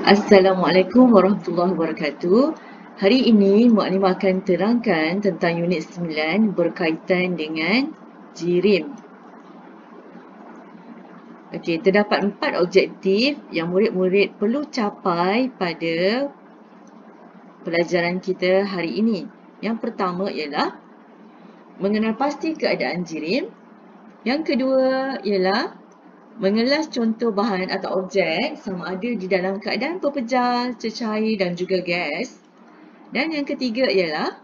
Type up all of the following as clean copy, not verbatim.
Assalamualaikum warahmatullahi wabarakatuh. Hari ini Mukadimah akan terangkan tentang unit 9 berkaitan dengan jirim. Okey, terdapat 4 objektif yang murid-murid perlu capai pada pelajaran kita hari ini. Yang pertama ialah mengenal pasti keadaan jirim. Yang kedua ialah mengelas contoh bahan atau objek sama ada di dalam keadaan pepejal, cecair dan juga gas. Dan yang ketiga ialah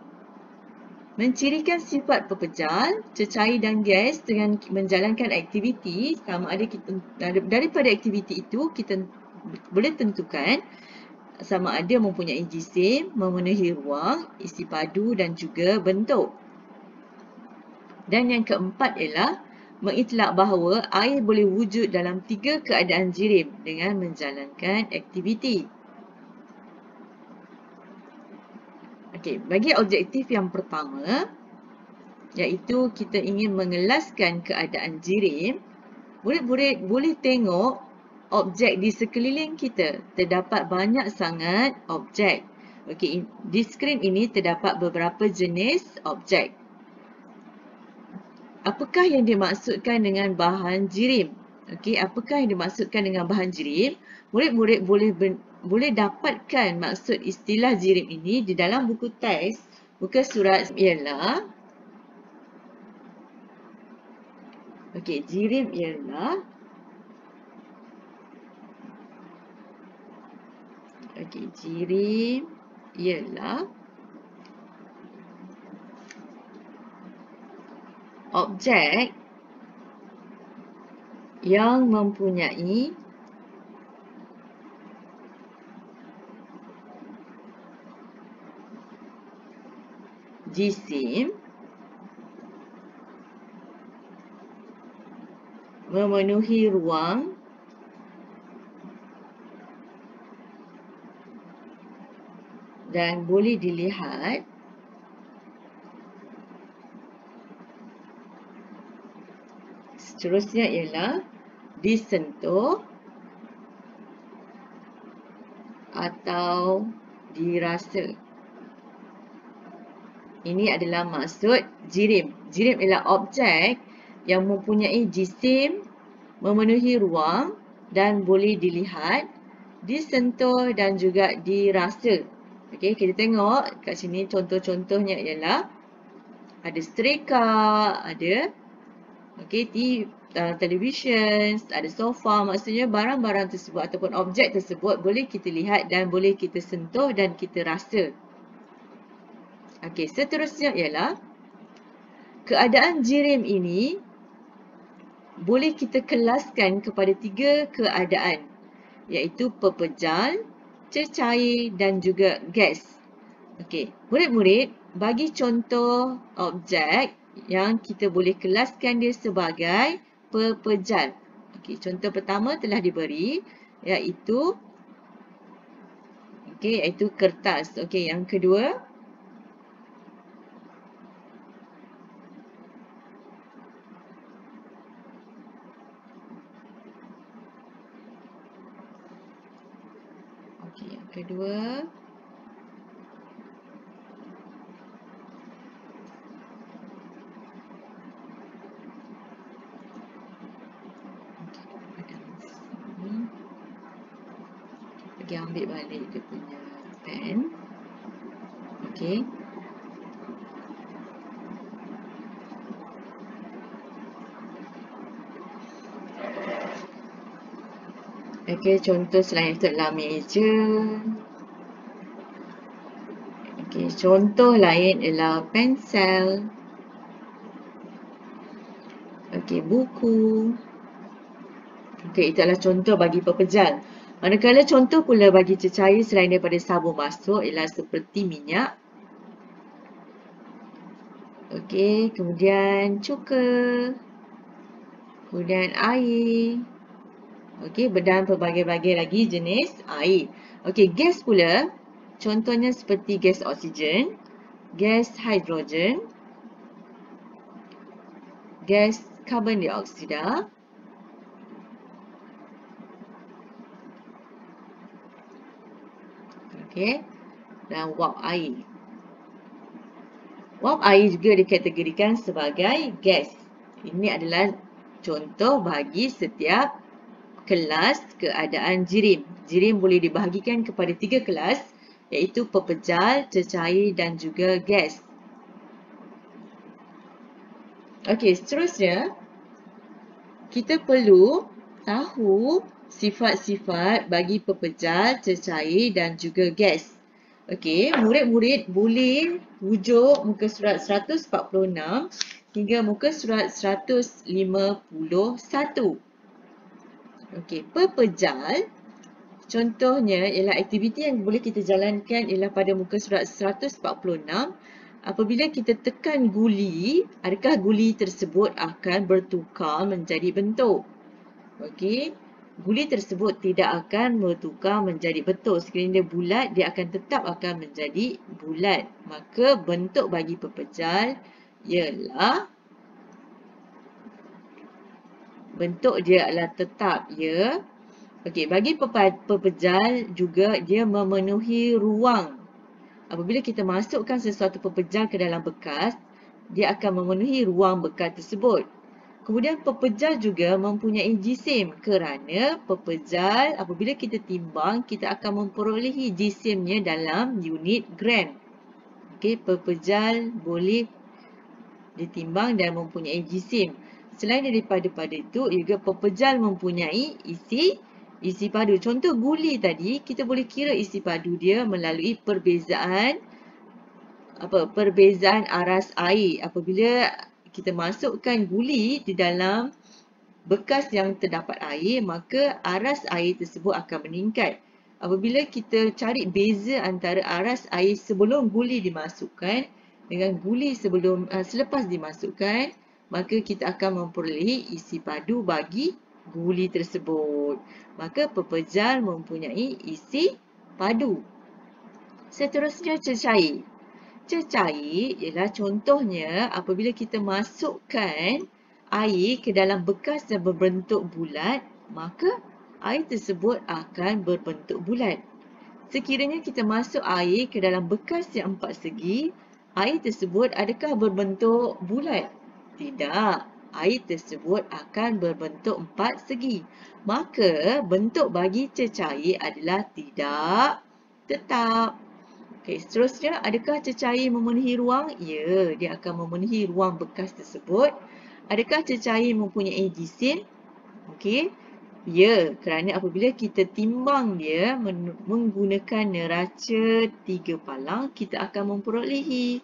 mencirikan sifat pepejal, cecair dan gas dengan menjalankan aktiviti sama ada kita, daripada aktiviti itu kita boleh tentukan sama ada mempunyai jisim, memenuhi ruang, isi padu dan juga bentuk. Dan yang keempat ialah mengitlak bahawa air boleh wujud dalam 3 keadaan jirim dengan menjalankan aktiviti. Okey, bagi objektif yang pertama, iaitu kita ingin mengelaskan keadaan jirim, murid-murid boleh tengok objek di sekeliling kita. Terdapat banyak sangat objek. Okey, di skrin ini terdapat beberapa jenis objek. Apakah yang dimaksudkan dengan bahan jirim? Okey, apakah yang dimaksudkan dengan bahan jirim? Murid-murid boleh dapatkan maksud istilah jirim ini di dalam buku teks. Muka surat ialah jirim ialah jirim ialah objek yang mempunyai jisim memenuhi ruang dan boleh dilihat seterusnya ialah disentuh atau dirasa. Ini adalah maksud jirim. Jirim ialah objek yang mempunyai jisim, memenuhi ruang dan boleh dilihat, disentuh dan juga dirasa. Okey, kita tengok kat sini contoh-contohnya ialah ada streka, ada televisyen, ada sofa. Maksudnya barang-barang tersebut ataupun objek tersebut boleh kita lihat dan boleh kita sentuh dan kita rasa. Okey, seterusnya ialah keadaan jirim ini boleh kita kelaskan kepada 3 keadaan, iaitu pepejal, cecair dan juga gas. Okey, murid-murid bagi contoh objek yang kita boleh kelaskan dia sebagai pepejal. Okey, contoh pertama telah diberi iaitu kertas. Okey, yang kedua ambil balik dia punya pen. Okey. Okey, contoh selain itu adalah meja. Okey, contoh lain ialah pensel. Okey, buku. Okey, itu adalah contoh bagi pepejal. Manakala contoh pula bagi cecair selain daripada sabun basuh ialah seperti minyak. Okey, kemudian cuka. Kemudian air. Okey, dan pelbagai-bagai lagi jenis air. Okey, gas pula. Contohnya seperti gas oksigen, gas hidrogen, gas karbon dioksida, Okey. Dan wap air. Wap air juga dikategorikan sebagai gas. Ini adalah contoh bagi setiap kelas keadaan jirim. Jirim boleh dibahagikan kepada 3 kelas, iaitu pepejal, cecair dan juga gas. Okey, seterusnya kita perlu tahu sifat-sifat bagi pepejal, cecair dan juga gas. Okey, murid-murid boleh rujuk muka surat 146 hingga muka surat 151. Okey, pepejal contohnya ialah aktiviti yang boleh kita jalankan ialah pada muka surat 146. Apabila kita tekan guli, adakah guli tersebut akan bertukar menjadi bentuk? Okey, guli tersebut tidak akan bertukar menjadi bentuk. Sekiranya dia bulat, dia akan tetap akan menjadi bulat. Maka bentuk bagi pepejal ialah bentuk dia adalah tetap, ya. Okey, bagi pepejal juga dia memenuhi ruang. Apabila kita masukkan sesuatu pepejal ke dalam bekas, dia akan memenuhi ruang bekas tersebut. Kemudian pepejal juga mempunyai jisim kerana pepejal apabila kita timbang, kita akan memperolehi jisimnya dalam unit gram. Okey, pepejal boleh ditimbang dan mempunyai jisim. Selain daripada itu, juga pepejal mempunyai isi padu. Contoh guli tadi, kita boleh kira isi padu dia melalui perbezaan aras air. Apabila kita masukkan guli di dalam bekas yang terdapat air, maka aras air tersebut akan meningkat. Apabila kita cari beza antara aras air sebelum guli dimasukkan dengan guli selepas dimasukkan, maka kita akan memperolehi isi padu bagi guli tersebut. Maka pepejal mempunyai isi padu. Seterusnya cecair. Cecair ialah contohnya apabila kita masukkan air ke dalam bekas yang berbentuk bulat, maka air tersebut akan berbentuk bulat. Sekiranya kita masuk air ke dalam bekas yang 4 segi, air tersebut adakah berbentuk bulat? Tidak. Air tersebut akan berbentuk 4 segi. Maka bentuk bagi cecair adalah tidak tetap. Okey, seterusnya, adakah cecair memenuhi ruang? Ya, dia akan memenuhi ruang bekas tersebut. Adakah cecair mempunyai jisim? Okey. Ya, kerana apabila kita timbang dia menggunakan neraca 3 palang, kita akan memperolehi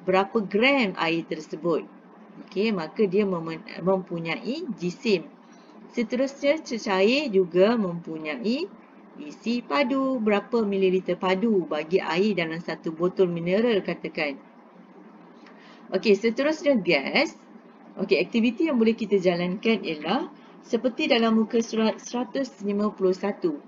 berapa gram air tersebut. Okey, maka dia mempunyai jisim. Seterusnya, cecair juga mempunyai isi padu. Berapa mililiter padu bagi air dalam satu botol mineral katakan. Okey, seterusnya gas. Okey, aktiviti yang boleh kita jalankan ialah seperti dalam muka surat 151.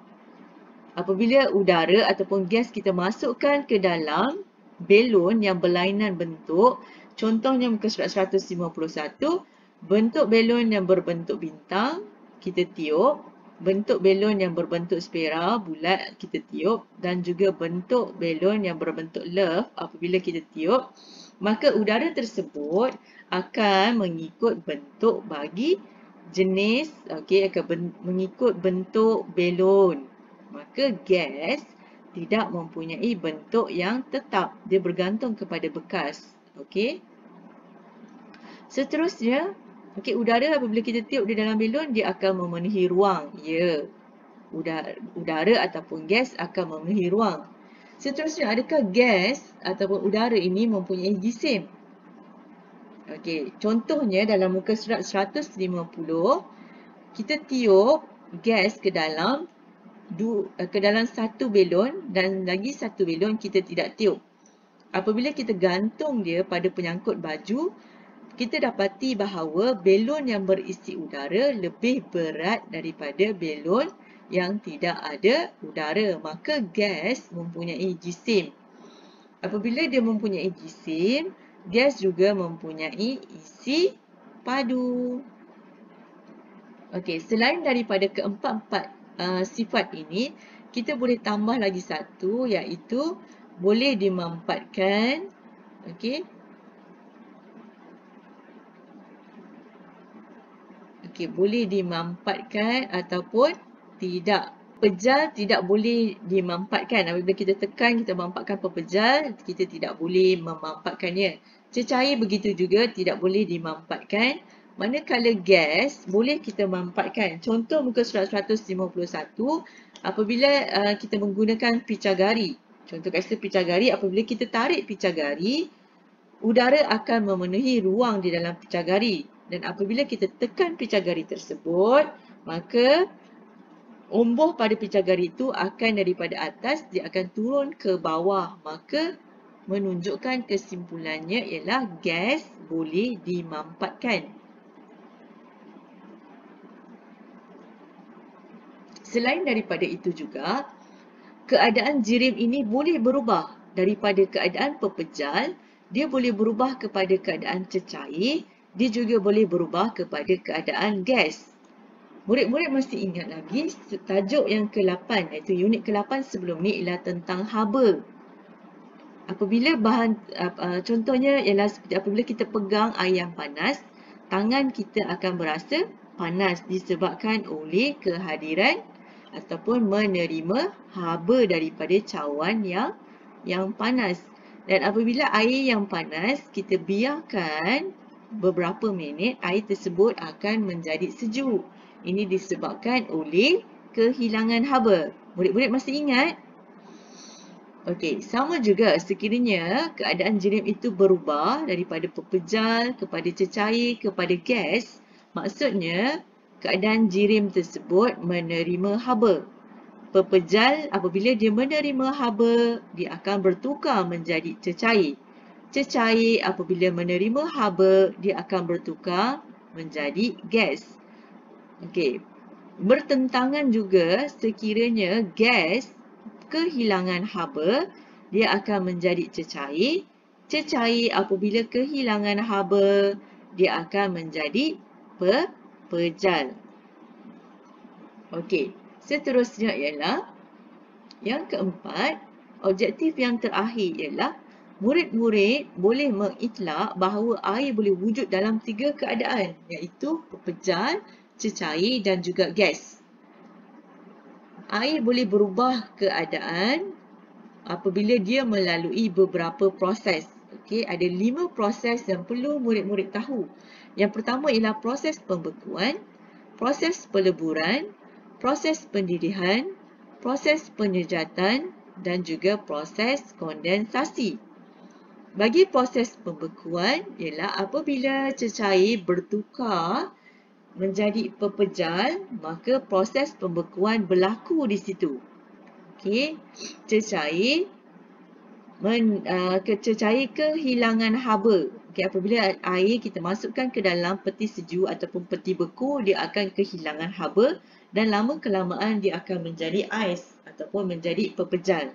Apabila udara ataupun gas kita masukkan ke dalam belon yang berlainan bentuk, contohnya muka surat 151, bentuk belon yang berbentuk bintang, kita tiup. Bentuk belon yang berbentuk spiral bulat kita tiup, dan juga bentuk belon yang berbentuk love apabila kita tiup, maka udara tersebut akan mengikut bentuk bagi jenis, akan mengikut bentuk belon. Maka gas tidak mempunyai bentuk yang tetap, dia bergantung kepada bekas. Okey. Seterusnya, okey, udara apabila kita tiup di dalam belon, dia akan memenuhi ruang. Ya, udara ataupun gas akan memenuhi ruang. Seterusnya, adakah gas ataupun udara ini mempunyai jisim? Okey, contohnya dalam muka surat 150, kita tiup gas ke dalam satu belon dan lagi satu belon kita tidak tiup. Apabila kita gantung dia pada penyangkut baju, kita dapati bahawa belon yang berisi udara lebih berat daripada belon yang tidak ada udara. Maka gas mempunyai jisim. Apabila dia mempunyai jisim, gas juga mempunyai isi padu. Okey, selain daripada keempat-empat sifat ini, kita boleh tambah lagi satu, iaitu boleh dimampatkan. Okey. Okey, boleh dimampatkan ataupun tidak. Pepejal tidak boleh dimampatkan. Apabila kita tekan, kita mampatkan pepejal, kita tidak boleh memampatkannya. Cecair begitu juga tidak boleh dimampatkan. Manakala gas boleh kita mampatkan. Contoh muka surat 151, apabila kita menggunakan picagari. Contoh kat situ picagari, apabila kita tarik picagari, udara akan memenuhi ruang di dalam picagari. Dan apabila kita tekan picagari tersebut, maka umbuh pada picagari itu akan daripada atas, dia akan turun ke bawah. Maka menunjukkan kesimpulannya ialah gas boleh dimampatkan. Selain daripada itu juga, keadaan jirim ini boleh berubah. Daripada keadaan pepejal, dia boleh berubah kepada keadaan cecair, dia juga boleh berubah kepada keadaan gas. Murid-murid masih ingat lagi tajuk yang ke-8, iaitu unit ke-8 sebelum ni ialah tentang haba. Apabila bahan, contohnya ialah seperti apabila kita pegang air yang panas, tangan kita akan berasa panas disebabkan oleh kehadiran ataupun menerima haba daripada cawan yang panas. Dan apabila air yang panas kita biarkan beberapa minit, air tersebut akan menjadi sejuk. Ini disebabkan oleh kehilangan haba. Murid-murid masih ingat? Okey, sama juga sekiranya keadaan jirim itu berubah daripada pepejal kepada cecair kepada gas, maksudnya keadaan jirim tersebut menerima haba. Pepejal apabila dia menerima haba, dia akan bertukar menjadi cecair. Cecair apabila menerima haba, dia akan bertukar menjadi gas. Okey, bertentangan juga sekiranya gas kehilangan haba, dia akan menjadi cecair. Cecair apabila kehilangan haba, dia akan menjadi pepejal. Okey, seterusnya ialah yang keempat, objektif yang terakhir ialah murid-murid boleh mengitlak bahawa air boleh wujud dalam 3 keadaan, iaitu pepejal, cecair dan juga gas. Air boleh berubah keadaan apabila dia melalui beberapa proses. Okey, ada 5 proses yang perlu murid-murid tahu. Yang pertama ialah proses pembekuan, proses peleburan, proses pendidihan, proses penyejatan dan juga proses kondensasi. Bagi proses pembekuan ialah apabila cecair bertukar menjadi pepejal, maka proses pembekuan berlaku di situ. Okey, cecair kehilangan haba. Okey, apabila air kita masukkan ke dalam peti sejuk ataupun peti beku, dia akan kehilangan haba dan lama kelamaan dia akan menjadi ais ataupun menjadi pepejal.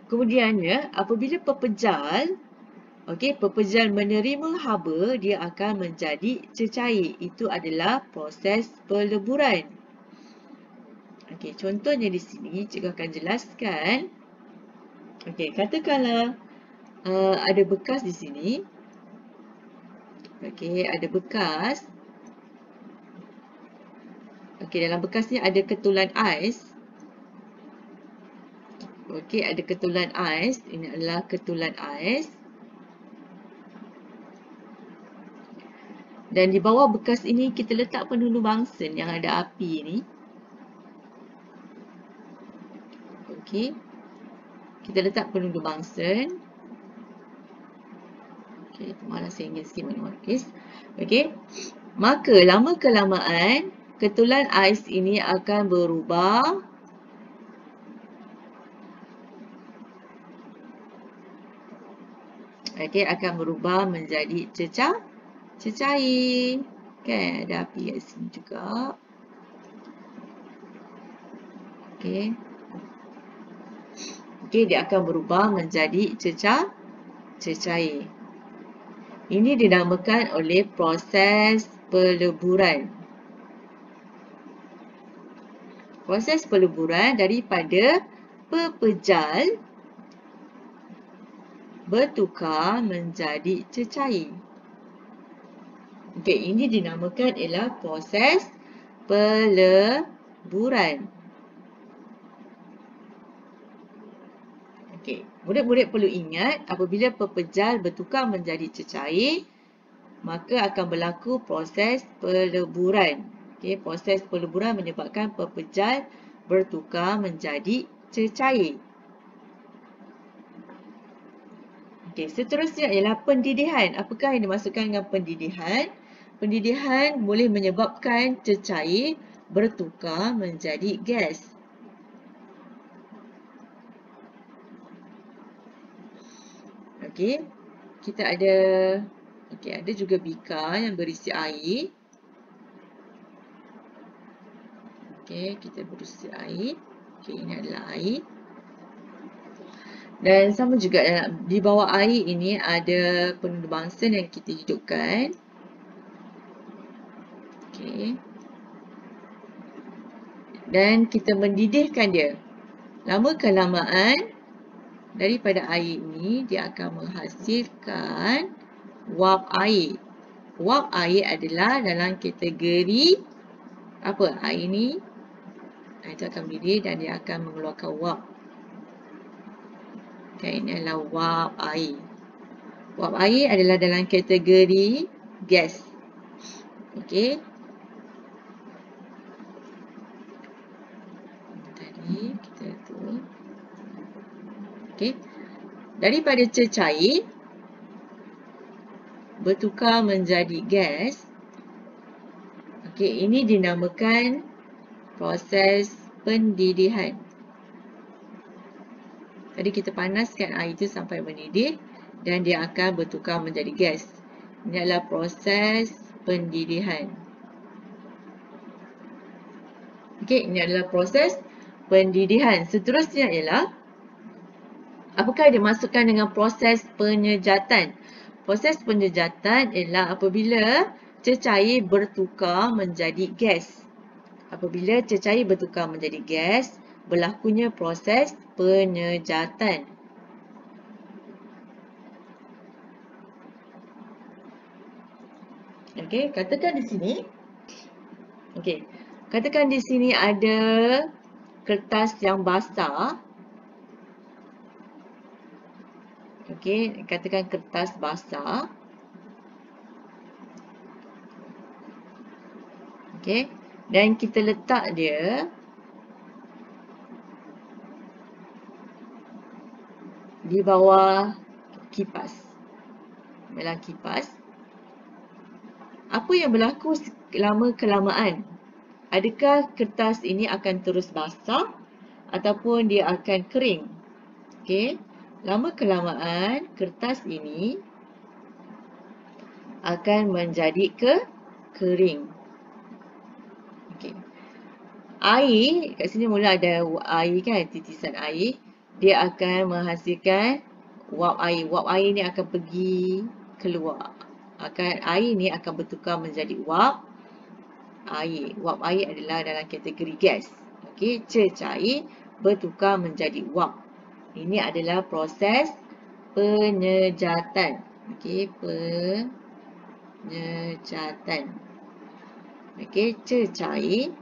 Kemudiannya, apabila pepejal, pepejal menerima haba, dia akan menjadi cecair. Itu adalah proses peleburan. Okey, contohnya di sini cikgu akan jelaskan. Okey, katakanlah ada bekas di sini. Okey, ada bekas. Okey, dalam bekas ni ada ketulan ais. Okey, ada ketulan ais. Ini adalah ketulan ais. Dan di bawah bekas ini kita letak pendulu bangsen yang ada api ni. Okey. Kita letak pendulu bangsen. Okey, malas saya ingin sikit menulis. Okey. Maka lama kelamaan ketulan ais ini akan berubah akan berubah menjadi cecair. Kan ada api kat sini juga. Okey, dia akan berubah menjadi cecair. Ini dinamakan oleh proses peleburan. Proses peleburan daripada pepejal bertukar menjadi cecair. Okey, ini dinamakan ialah proses peleburan. Okey, murid-murid perlu ingat apabila pepejal bertukar menjadi cecair, maka akan berlaku proses peleburan. Okey, proses peleburan menyebabkan pepejal bertukar menjadi cecair. Okey, seterusnya ialah pendidihan. Apakah yang dimaksudkan dengan pendidihan? Pendidihan boleh menyebabkan cecair bertukar menjadi gas. Okey, kita ada juga bika yang berisi air. Okey, kita berisi air. Okey, ini adalah air. Dan sama juga di bawah air ini ada penuh bangsan yang kita hidupkan. Okey. Dan kita mendidihkan dia. Lama-kelamaan daripada air ini dia akan menghasilkan wap air. Wap air adalah dalam kategori apa? Air ni itu akan mendidih dan dia akan mengeluarkan wap. Okay, ini adalah wap air. Wap air adalah dalam kategori gas. Okey. Tadi kita tu. Okey. Daripada cecair bertukar menjadi gas. Okey, ini dinamakan proses pendidihan. Tadi kita panaskan air itu sampai mendidih dan dia akan bertukar menjadi gas. Ini adalah proses pendidihan. Okey, ini adalah proses pendidihan. Seterusnya ialah apakah yang dimaksudkan dengan proses penyejatan? Proses penyejatan ialah apabila cecair bertukar menjadi gas. Apabila cecair bertukar menjadi gas, berlakunya proses penyejatan. Okey, katakan di sini. Okey, katakan di sini ada kertas yang basah. Okey, katakan kertas basah. Okey, dan kita letak dia di bawah kipas. Dalam kipas. Apa yang berlaku lama-kelamaan? Adakah kertas ini akan terus basah ataupun dia akan kering? Okey. Lama-kelamaan kertas ini akan menjadi kering. Okey. Air, kat sini mula ada air kan, titisan air. Dia akan menghasilkan wap air. Wap air ni akan pergi keluar. Air ni akan bertukar menjadi wap air. Wap air adalah dalam kategori gas. Okey, cecair bertukar menjadi wap. Ini adalah proses penyejatan. Okey, penyejatan. Okey, cecair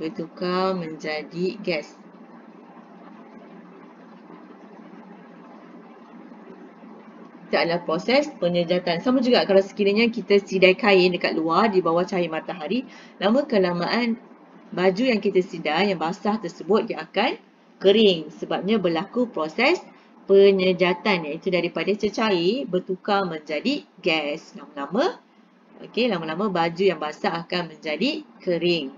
bertukar menjadi gas. Itu adalah proses penyejatan. Sama juga kalau sekiranya kita sidai kain dekat luar di bawah cahaya matahari, lama-kelamaan baju yang kita sidai yang basah tersebut dia akan kering. Sebabnya berlaku proses penyejatan, iaitu daripada cecair bertukar menjadi gas. Lama-lama baju yang basah akan menjadi kering.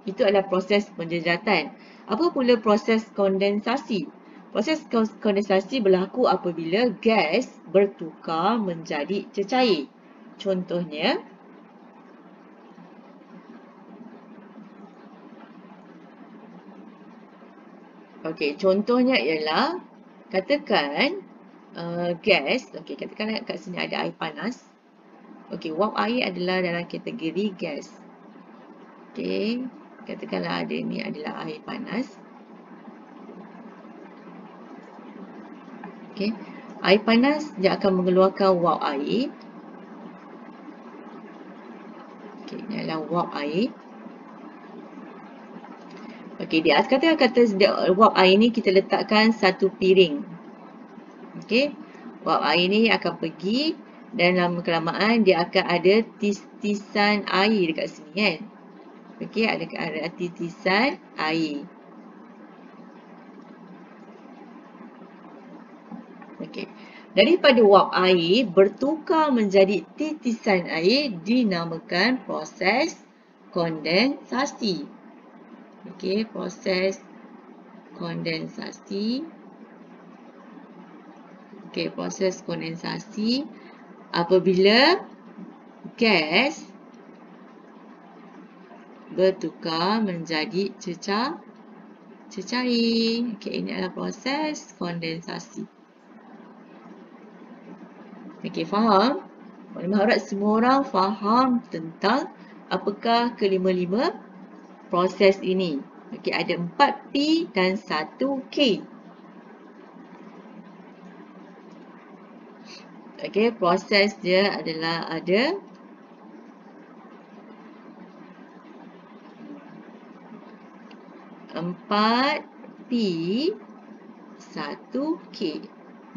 Itu adalah proses penyejatan. Apa pula proses kondensasi? Proses kondensasi berlaku apabila gas bertukar menjadi cecair. Contohnya, contohnya ialah katakan gas, katakan kat sini ada air panas. Wap air adalah dalam kategori gas. Katakanlah ada ni adalah air panas. Okey. Air panas dia akan mengeluarkan wap air. Okey, ini adalah wap air. Okey, di atas kata wap air ni kita letakkan satu piring. Okey. Wap air ni akan pergi dan lama kelamaan dia akan ada titisan air dekat sini kan. Okey, ada titisan air. Okey. Daripada wap air bertukar menjadi titisan air dinamakan proses kondensasi. Okey, proses kondensasi. Okey, proses kondensasi apabila gas bertukar menjadi cecair. Okey, ini adalah proses kondensasi. Okey, faham? Maknanya harap semua orang faham tentang apakah kelima-lima proses ini. Okey, ada 4P dan 1K. Okey, proses dia adalah ada 4P 1K.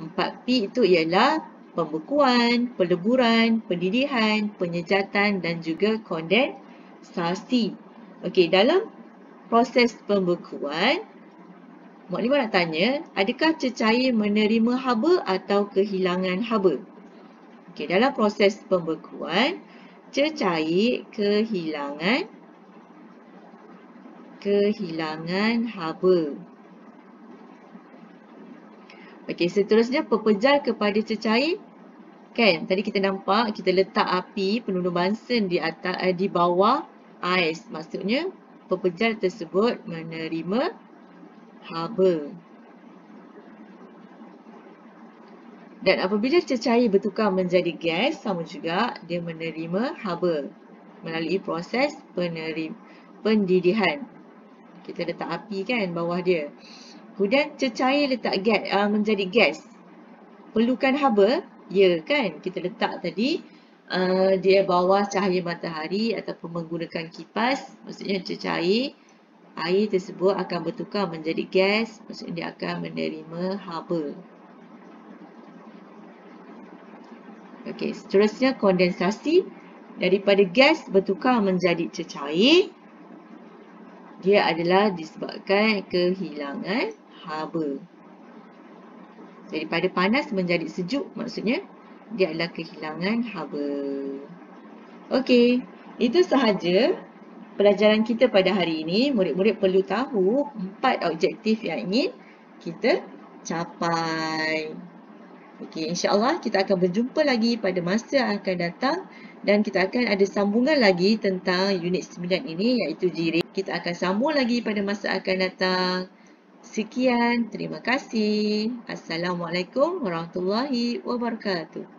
4P itu ialah pembekuan, peleburan, pendidihan, penyejatan dan juga kondensasi. Okey, dalam proses pembekuan, Mak Lima nak tanya, adakah cecair menerima haba atau kehilangan haba? Okey, dalam proses pembekuan, cecair kehilangan haba. Okey, seterusnya pepejal kepada cecair. Kan, tadi kita nampak kita letak api penundung bansen di atas di bawah ais. Maksudnya pepejal tersebut menerima haba. Dan apabila cecair bertukar menjadi gas, sama juga dia menerima haba melalui proses pendidihan. Kita letak api kan bawah dia. Kemudian cecair letak gas menjadi gas. Perlukan haba? Ya kan, kita letak tadi dia bawah cahaya matahari ataupun menggunakan kipas. Maksudnya cecair air tersebut akan bertukar menjadi gas. Maksudnya dia akan menerima haba. Okey, seterusnya kondensasi. Daripada gas bertukar menjadi cecair. Dia adalah disebabkan kehilangan haba. Daripada panas menjadi sejuk, maksudnya dia adalah kehilangan haba. Okey, itu sahaja pelajaran kita pada hari ini. Murid-murid perlu tahu 4 objektif yang ingin kita capai. Okey, insya-Allah kita akan berjumpa lagi pada masa yang akan datang dan kita akan ada sambungan lagi tentang unit 9 ini iaitu jirim. Kita akan sambung lagi pada masa akan datang. Sekian, terima kasih. Assalamualaikum warahmatullahi wabarakatuh.